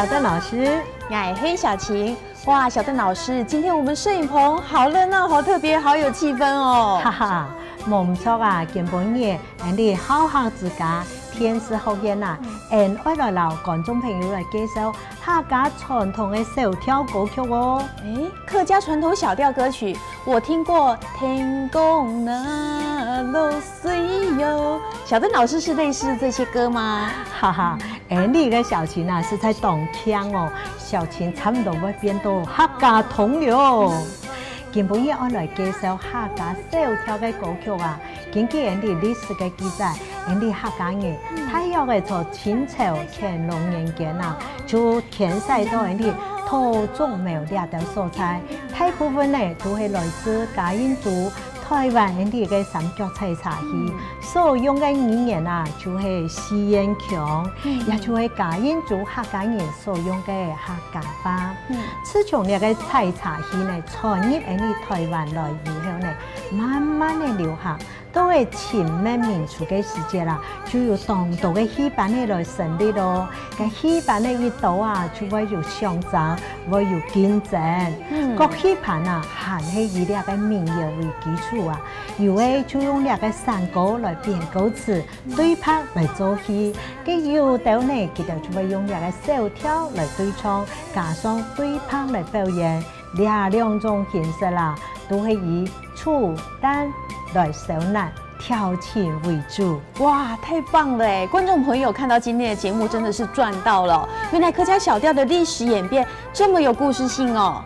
小邓老师，我黑小晴。哇，小邓老师，今天我们摄影棚好热闹，好特别，好有气氛哦！哈哈，唔错啊！今本夜，你好好自家，天时好演啊！我来留观众朋友来介绍客家传统的小调歌曲哦。客家传统小调歌曲，我听过《天公那路水哟》。小邓老师是类似这些歌吗？哈哈，你个小琴啊是在动腔哦，小琴差不多要变到客家童了。今本夜我来介绍客家小调的歌曲啊，根据历史的记载，客家人大约係從清朝乾隆年間啊，就填晒到土種苗栗的素材，大部分呢都係來自嘉應族、台灣嘅三角菜茶戲，所用嘅語言啊就係四言腔，也就係嘉應族客家人所用嘅客家話。自從呢個菜茶戲呢傳入台灣來以後呢，慢慢的流行。到係前面民族嘅時節啦，就有當道嘅戲班嚟來成立咯。嘅戲班嘅一到啊，就會有上漲，會有競爭。各戲班啊，還係以呢個民謠為基礎啊，有嘅就用呢個山歌來編歌詞，對拍來做戲。嘅有到呢，佢哋就會用呢個小調來對唱，加上對拍來表演。呢兩種形式啦，都係以粗單來小難調情為主。哇，太棒了哎！觀眾朋友看到今天的節目真的是賺到了，原來客家小調的歷史演變這麼有故事性哦。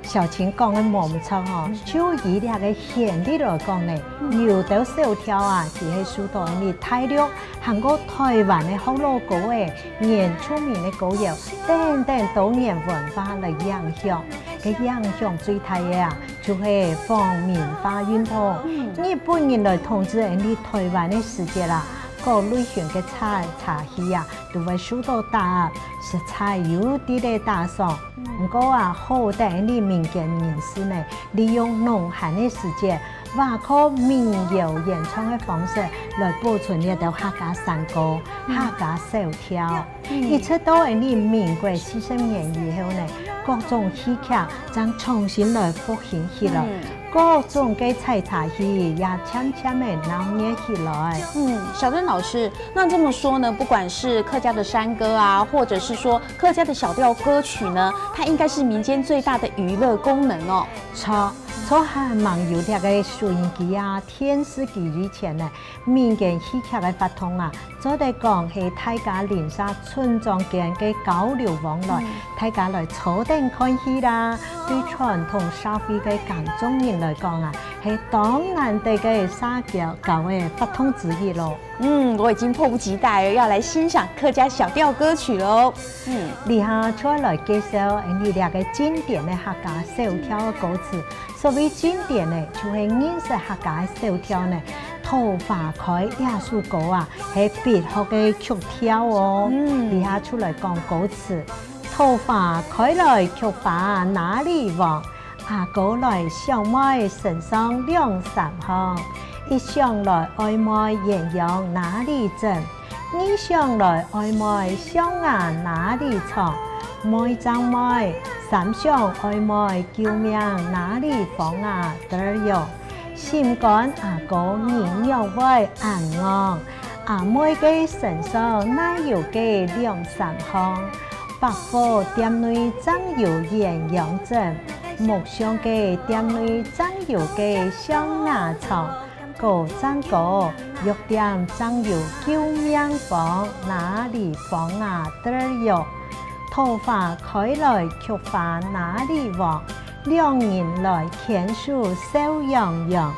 小晴講嘅冇錯哦，就以呢個現例來講呢，有到小調啊，只係數到大陸、韓國、台灣嘅好多歌嘅原出名嘅歌謠，等等多元文化嚟影響。嘅影響最大嘅啊，就係皇民化運動。日本人來統治台灣嘅時節啦，各類型嘅茶戲啊，都會受到打壓，食材有啲嘅打賞。不過啊，好多民間人士呢，利用農閒嘅時節，挖靠民謠演唱嘅方式來保存呢條客家山歌、客家小調。一直到民國40年以後呢，各種戲劇將重新來復興起來，各種嘅菜茶戲也漸漸的鬧熱起來。小鄧老師，那這麼說呢，不管是客家的山歌啊，或者是說客家的小調歌曲呢，它應該是民間最大的娛樂功能哦。錯係網友呢個收音機啊、電視機以前呢，民間戲劇嘅發通啊，做嚟講係大家聯沙村莊間嘅交流往來，大家來坐定看戲啦。對傳統社會嘅間中人來講啊，係當然地嘅社交嘅發通之一咯。我已經迫不及待了，要來欣賞客家小調歌曲咯。以下出來介紹呢兩個經典嘅客家小調歌詞。所謂經典呢，就係認識客家小調呢，桃花開呢首歌啊，係別學嘅曲調哦。以下出來講歌詞：桃花開來菊花哪裡旺？阿哥來小妹身上兩三行。一上來愛妹豔陽哪裡正？二上來愛妹雙眼哪裡藏？妹張妹，三上愛妹救命哪裡放啊？得用心肝阿哥面樣威硬昂，阿妹嘅身上哪有嘅兩三行？百貨店內真有豔陽正，木箱嘅店內真有嘅雙眼藏。個真個藥店真有救命方，哪裡放啊？得用桃花開來菊花哪裡旺？兩人來牽手笑洋洋，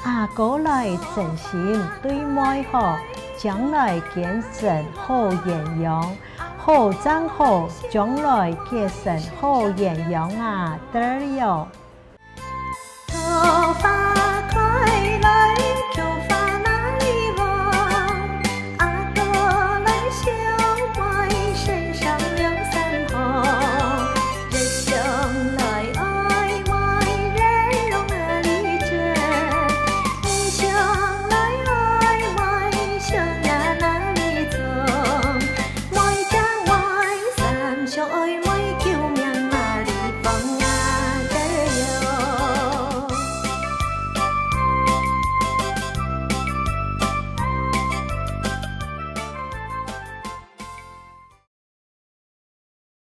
阿哥來真心對妹好，將來見成好鸳鸯，好真好，將來結成好鸳鸯啊！得用桃花開來